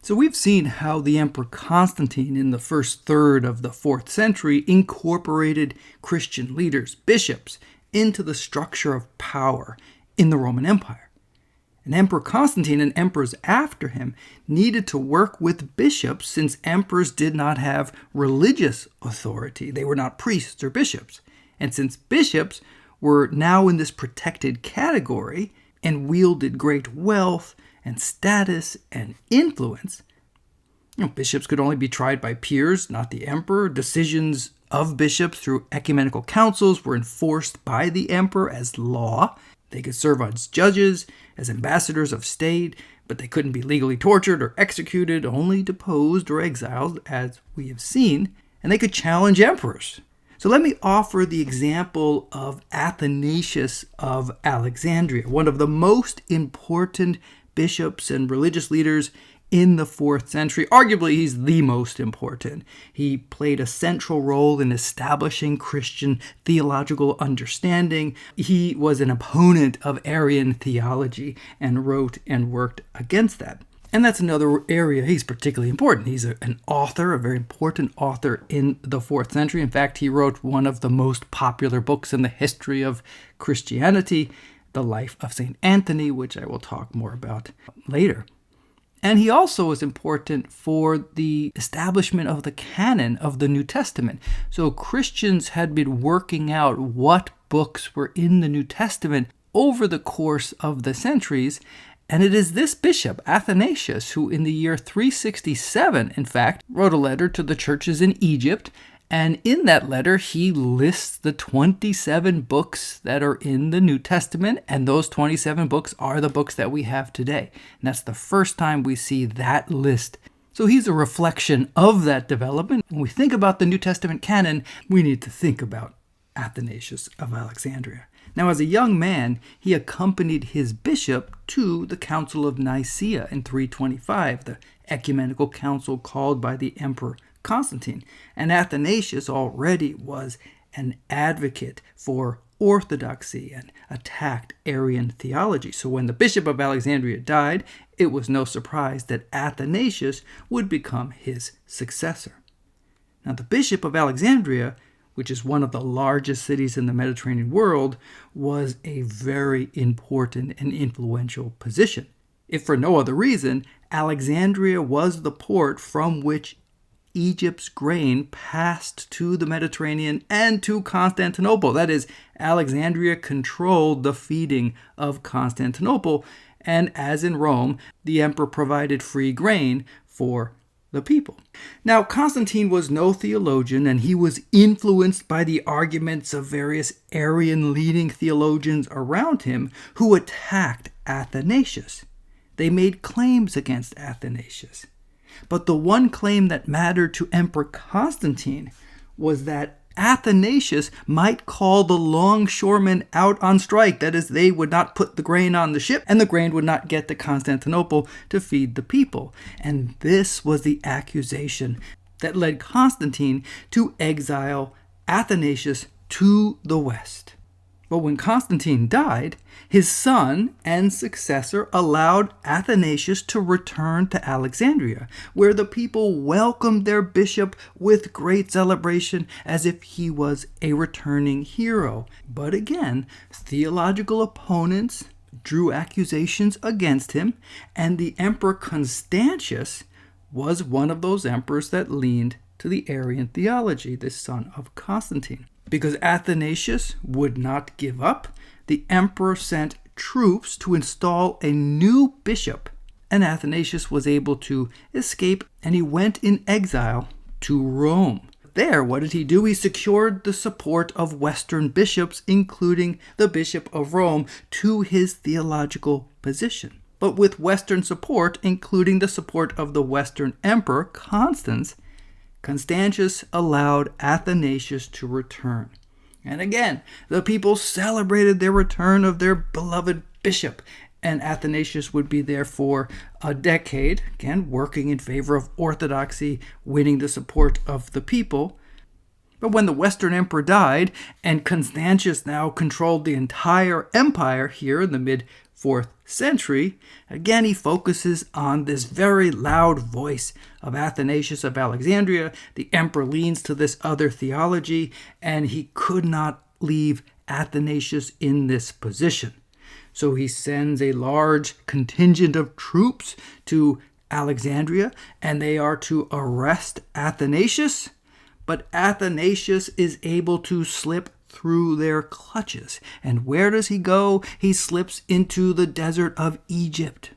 So we've seen how the Emperor Constantine in the first third of the 4th century incorporated Christian leaders, bishops, into the structure of power in the Roman Empire. And Emperor Constantine and emperors after him needed to work with bishops since emperors did not have religious authority. They were not priests or bishops. And since bishops were now in this protected category and wielded great wealth and status and influence, bishops could only be tried by peers, not the emperor. Decisions of bishops through ecumenical councils were enforced by the emperor as law. They could serve as judges, as ambassadors of state, but they couldn't be legally tortured or executed, only deposed or exiled, as we have seen, and they could challenge emperors. So let me offer the example of Athanasius of Alexandria, one of the most important bishops and religious leaders in the 4th century. Arguably, he's the most important. He played a central role in establishing Christian theological understanding. He was an opponent of Arian theology and wrote and worked against that. And that's another area he's particularly important. He's an author, a very important author in the 4th century. In fact, he wrote one of the most popular books in the history of Christianity, The Life of St. Anthony, which I will talk more about later. And he also was important for the establishment of the canon of the New Testament. So Christians had been working out what books were in the New Testament over the course of the centuries. And it is this bishop, Athanasius, who in the year 367, in fact, wrote a letter to the churches in Egypt. And in that letter, he lists the 27 books that are in the New Testament, and those 27 books are the books that we have today. And that's the first time we see that list. So he's a reflection of that development. When we think about the New Testament canon, we need to think about Athanasius of Alexandria. Now, as a young man, he accompanied his bishop to the Council of Nicaea in 325, the ecumenical council called by the Emperor Constantine. And Athanasius already was an advocate for orthodoxy and attacked Arian theology. So when the Bishop of Alexandria died, it was no surprise that Athanasius would become his successor. Now, the Bishop of Alexandria, which is one of the largest cities in the Mediterranean world, was a very important and influential position. If for no other reason, Alexandria was the port from which Egypt's grain passed to the Mediterranean and to Constantinople. That is, Alexandria controlled the feeding of Constantinople, and as in Rome, the emperor provided free grain for the people. Now, Constantine was no theologian, and he was influenced by the arguments of various Arian leading theologians around him who attacked Athanasius. They made claims against Athanasius. But the one claim that mattered to Emperor Constantine was that Athanasius might call the longshoremen out on strike. That is, they would not put the grain on the ship, and the grain would not get to Constantinople to feed the people. And this was the accusation that led Constantine to exile Athanasius to the west. But when Constantine died, his son and successor allowed Athanasius to return to Alexandria, where the people welcomed their bishop with great celebration as if he was a returning hero. But again, theological opponents drew accusations against him, and the Emperor Constantius was one of those emperors that leaned to the Arian theology, the son of Constantine. Because Athanasius would not give up, the emperor sent troops to install a new bishop, and Athanasius was able to escape, and he went in exile to Rome. There, what did he do? He secured the support of Western bishops, including the Bishop of Rome, to his theological position. But with Western support, including the support of the Western emperor, Constantius allowed Athanasius to return. And again, the people celebrated their return of their beloved bishop, and Athanasius would be there for a decade, again, working in favor of orthodoxy, winning the support of the people. But when the Western emperor died, and Constantius now controlled the entire empire here in the mid 4th century, again he focuses on this very loud voice of Athanasius of Alexandria. The emperor leans to this other theology, and he could not leave Athanasius in this position. So he sends a large contingent of troops to Alexandria, and they are to arrest Athanasius. But Athanasius is able to slip through their clutches. And where does he go? He slips into the desert of Egypt.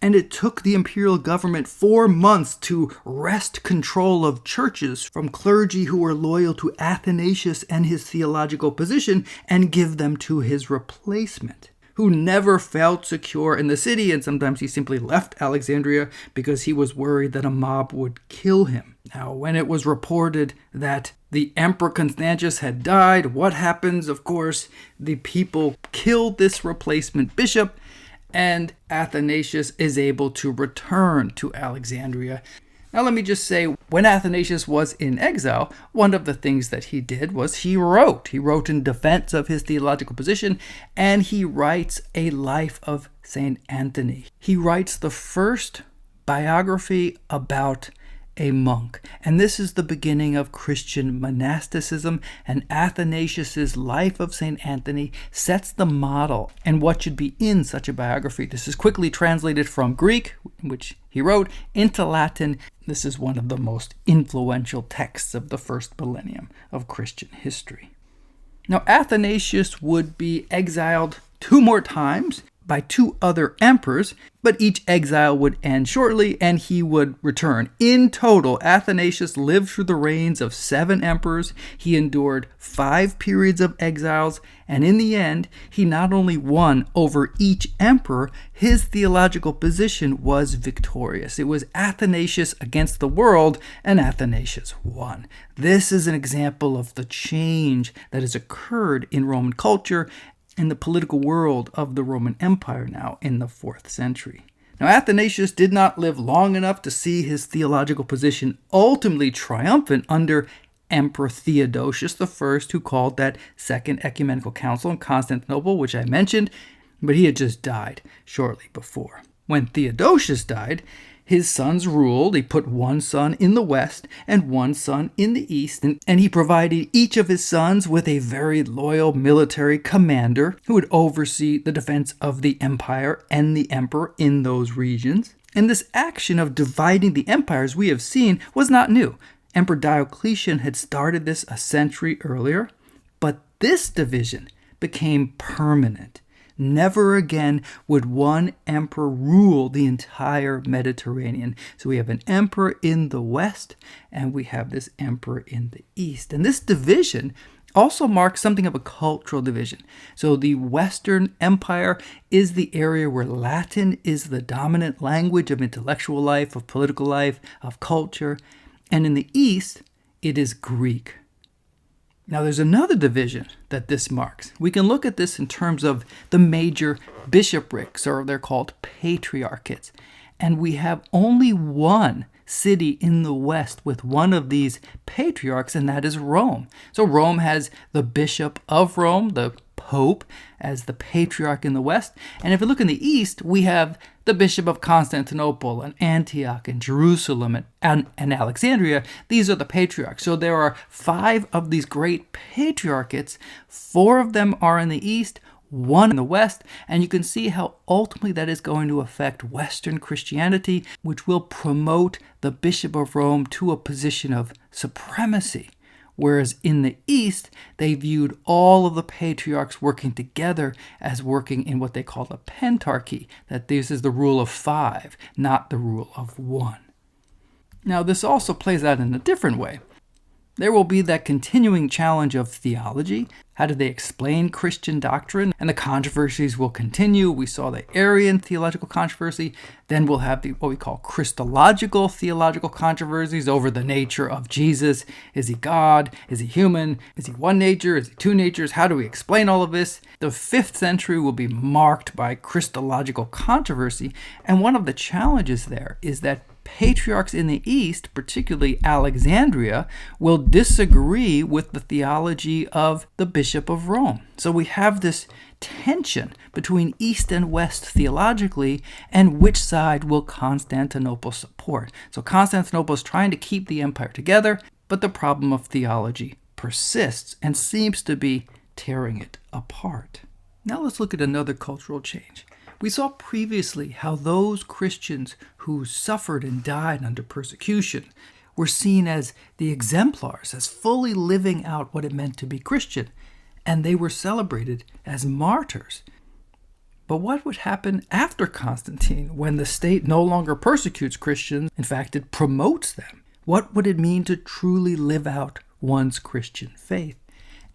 And it took the imperial government 4 months to wrest control of churches from clergy who were loyal to Athanasius and his theological position and give them to his replacement, who never felt secure in the city, and sometimes he simply left Alexandria because he was worried that a mob would kill him. Now, when it was reported that the Emperor Constantius had died, what happens? Of course, the people killed this replacement bishop, and Athanasius is able to return to Alexandria. Now, let me just say, when Athanasius was in exile, one of the things that he did was he wrote. He wrote in defense of his theological position, and he writes a life of St. Anthony. He writes the first biography about a monk. And this is the beginning of Christian monasticism, and Athanasius's life of St. Anthony sets the model and what should be in such a biography. This is quickly translated from Greek, which he wrote, into Latin. This is one of the most influential texts of the first millennium of Christian history. Now, Athanasius would be exiled 2 more times by 2 other emperors, but each exile would end shortly and he would return. In total, Athanasius lived through the reigns of 7 emperors. He endured 5 periods of exiles, and in the end, he not only won over each emperor, his theological position was victorious. It was Athanasius against the world, and Athanasius won. This is an example of the change that has occurred in Roman culture in the political world of the Roman Empire now in the 4th century. Now, Athanasius did not live long enough to see his theological position ultimately triumphant under Emperor Theodosius I, who called that Second Ecumenical Council in Constantinople, which I mentioned, but he had just died shortly before. When Theodosius died, his sons ruled. He put 1 son in the west and 1 son in the east, and he provided each of his sons with a very loyal military commander who would oversee the defense of the empire and the emperor in those regions. And this action of dividing the empire, as we have seen, was not new. Emperor Diocletian had started this a century earlier, but this division became permanent. Never again would one emperor rule the entire Mediterranean. So we have an emperor in the west, and we have this emperor in the east. And this division also marks something of a cultural division. So the Western Empire is the area where Latin is the dominant language of intellectual life, of political life, of culture. And in the east, it is Greek. Now, there's another division that this marks. We can look at this in terms of the major bishoprics, or they're called patriarchates. And we have only one city in the west with one of these patriarchs, and that is Rome. So Rome has the Bishop of Rome, the Pope, as the patriarch in the west. And if you look in the east, we have the Bishop of Constantinople and Antioch and Jerusalem and Alexandria. These are the patriarchs. So there are 5 of these great patriarchates. 4 of them are in the east, 1 in the west, and you can see how ultimately that is going to affect Western Christianity, which will promote the Bishop of Rome to a position of supremacy. Whereas in the East, they viewed all of the patriarchs working together as working in what they call a pentarchy, that this is the rule of 5, not the rule of 1. Now, this also plays out in a different way. There will be that continuing challenge of theology. How do they explain Christian doctrine? And the controversies will continue. We saw the Arian theological controversy. Then we'll have what we call Christological theological controversies over the nature of Jesus. Is he God? Is he human? Is he one nature? Is he 2 natures? How do we explain all of this? The 5th century will be marked by Christological controversy. And one of the challenges there is that patriarchs in the East, particularly Alexandria, will disagree with the theology of the Bishop of Rome. So we have this tension between East and West theologically, and which side will Constantinople support. So Constantinople is trying to keep the empire together, but the problem of theology persists and seems to be tearing it apart. Now let's look at another cultural change. We saw previously how those Christians who suffered and died under persecution were seen as the exemplars, as fully living out what it meant to be Christian, and they were celebrated as martyrs. But what would happen after Constantine, when the state no longer persecutes Christians? In fact, it promotes them. What would it mean to truly live out one's Christian faith?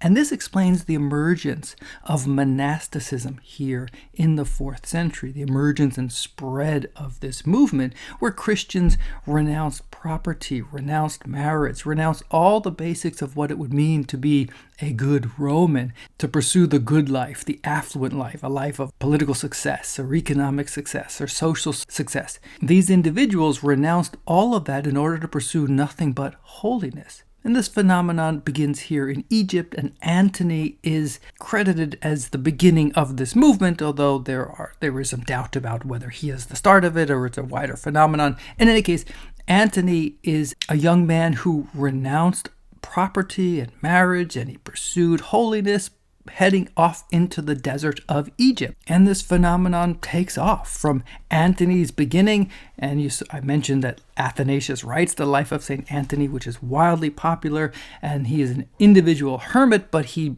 And this explains the emergence of monasticism here in the 4th century, the emergence and spread of this movement where Christians renounced property, renounced marriage, renounced all the basics of what it would mean to be a good Roman, to pursue the good life, the affluent life, a life of political success or economic success or social success. These individuals renounced all of that in order to pursue nothing but holiness. And this phenomenon begins here in Egypt, and Antony is credited as the beginning of this movement, although there is some doubt about whether he is the start of it or it's a wider phenomenon. In any case, Antony is a young man who renounced property and marriage, and he pursued holiness, heading off into the desert of Egypt. And this phenomenon takes off from Antony's beginning. And I mentioned that Athanasius writes the life of St. Antony, which is wildly popular. And he is an individual hermit, but he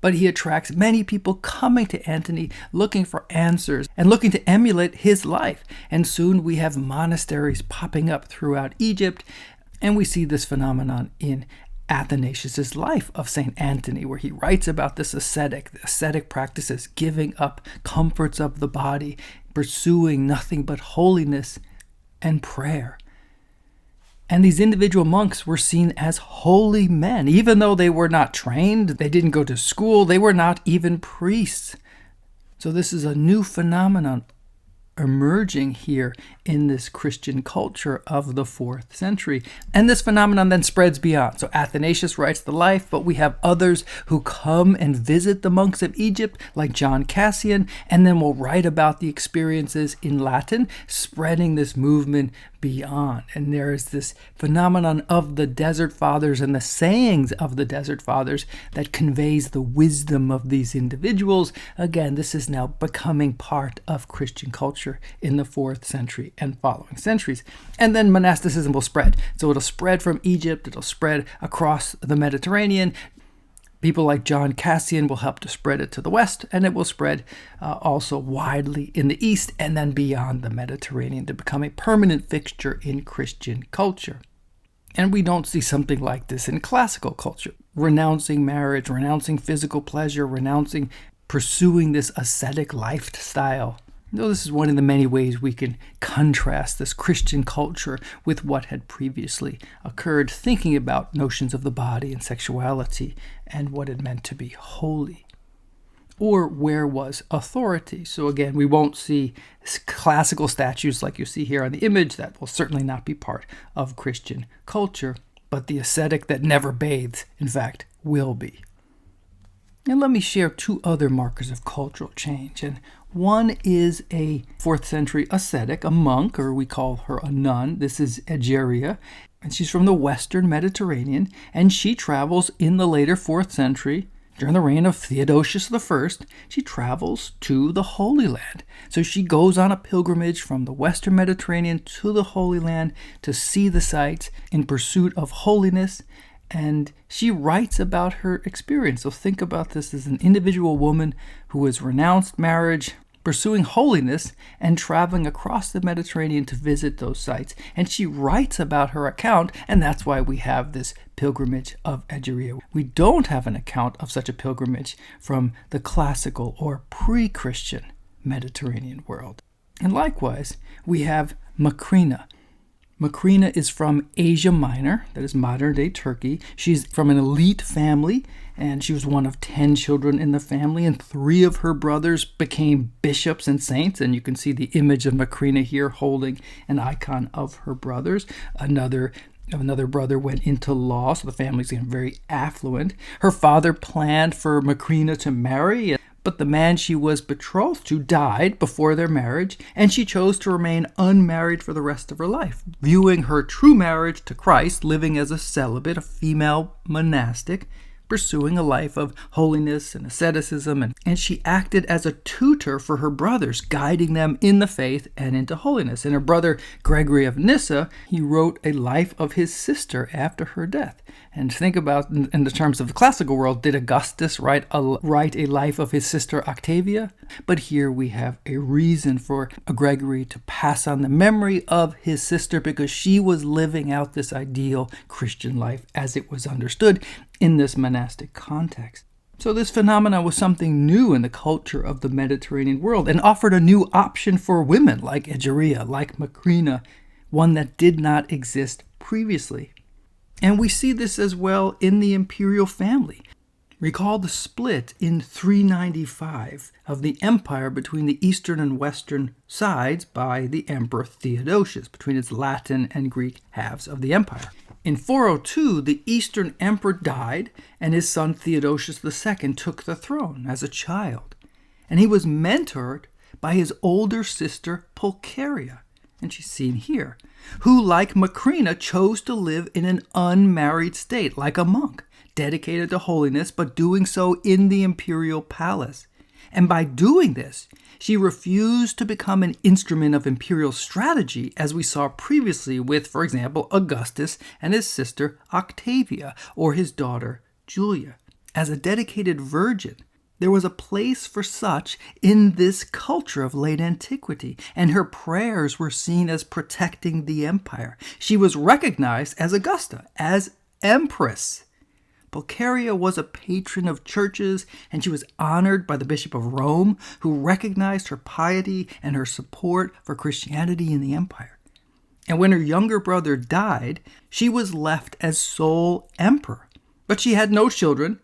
attracts many people coming to Antony looking for answers and looking to emulate his life. And soon we have monasteries popping up throughout Egypt. And we see this phenomenon in Athanasius' life of St. Antony, where he writes about this ascetic, the ascetic practices, giving up comforts of the body, pursuing nothing but holiness and prayer. And these individual monks were seen as holy men, even though they were not trained, they didn't go to school, they were not even priests. So this is a new phenomenon emerging here in this Christian culture of the 4th century. And this phenomenon then spreads beyond. So Athanasius writes the life, but we have others who come and visit the monks of Egypt, like John Cassian, and then will write about the experiences in Latin, spreading this movement beyond. And there is this phenomenon of the Desert Fathers and the sayings of the Desert Fathers that conveys the wisdom of these individuals. Again, this is now becoming part of Christian culture in the 4th century and following centuries. And then monasticism will spread. So it'll spread from Egypt, it'll spread across the Mediterranean. People like John Cassian will help to spread it to the west, and it will spread also widely in the east and then beyond the Mediterranean to become a permanent fixture in Christian culture. And we don't see something like this in classical culture. Renouncing marriage, renouncing physical pleasure, pursuing this ascetic lifestyle. Though this is one of the many ways we can contrast this Christian culture with what had previously occurred, thinking about notions of the body and sexuality and what it meant to be holy. Or where was authority? So again, we won't see classical statues like you see here on the image. That will certainly not be part of Christian culture, but the ascetic that never bathes, in fact, will be. And let me share two other markers of cultural change. And one is a 4th century ascetic, a monk, or we call her a nun. This is Egeria, and she's from the Western Mediterranean, and she travels in the later 4th century during the reign of Theodosius I. She travels to the Holy Land. So she goes on a pilgrimage from the Western Mediterranean to the Holy Land to see the sights in pursuit of holiness. And she writes about her experience. So think about this as an individual woman who has renounced marriage, pursuing holiness, and traveling across the Mediterranean to visit those sites. And she writes about her account, and that's why we have this pilgrimage of Egeria. We don't have an account of such a pilgrimage from the classical or pre-Christian Mediterranean world. And likewise, we have Macrina. Macrina is from Asia Minor, that is modern-day Turkey. She's from an elite family, and she was one of 10 children in the family, and 3 of her brothers became bishops and saints, and you can see the image of Macrina here holding an icon of her brothers. Another brother went into law, so the family's getting very affluent. Her father planned for Macrina to marry, but the man she was betrothed to died before their marriage, and she chose to remain unmarried for the rest of her life, viewing her true marriage to Christ, living as a celibate, a female monastic, pursuing a life of holiness and asceticism, and she acted as a tutor for her brothers, guiding them in the faith and into holiness. And her brother Gregory of Nyssa, he wrote a life of his sister after her death. And think about, in the terms of the classical world, did Augustus write a life of his sister Octavia? But here we have a reason for Gregory to pass on the memory of his sister, because she was living out this ideal Christian life as it was understood in this monastic context. So this phenomenon was something new in the culture of the Mediterranean world and offered a new option for women like Egeria, like Macrina, one that did not exist previously. And we see this as well in the imperial family. Recall the split in 395 of the empire between the eastern and western sides by the Emperor Theodosius, between its Latin and Greek halves of the empire. In 402, the Eastern Emperor died, and his son Theodosius II took the throne as a child. And he was mentored by his older sister Pulcheria, and she's seen here, who, like Macrina, chose to live in an unmarried state, like a monk, dedicated to holiness, but doing so in the imperial palace. And by doing this, she refused to become an instrument of imperial strategy, as we saw previously with, for example, Augustus and his sister Octavia, or his daughter Julia. As a dedicated virgin, there was a place for such in this culture of late antiquity, and her prayers were seen as protecting the empire. She was recognized as Augusta, as empress. Pulcheria was a patron of churches, and she was honored by the Bishop of Rome, who recognized her piety and her support for Christianity in the empire. And when her younger brother died, she was left as sole emperor. But she had no children,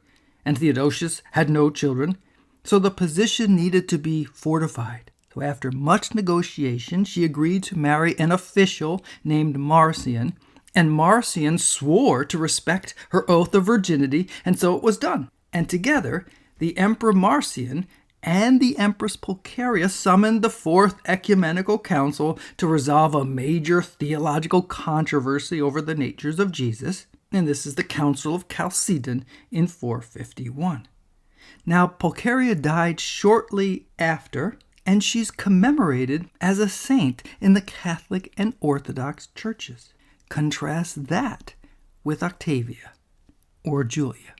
and Theodosius had no children, so the position needed to be fortified. So after much negotiation, she agreed to marry an official named Marcian, and Marcian swore to respect her oath of virginity, and so it was done. And together, the Emperor Marcian and the Empress Pulcheria summoned the Fourth Ecumenical Council to resolve a major theological controversy over the natures of Jesus, and this is the Council of Chalcedon in 451. Now, Pulcheria died shortly after, and she's commemorated as a saint in the Catholic and Orthodox churches. Contrast that with Octavia or Julia.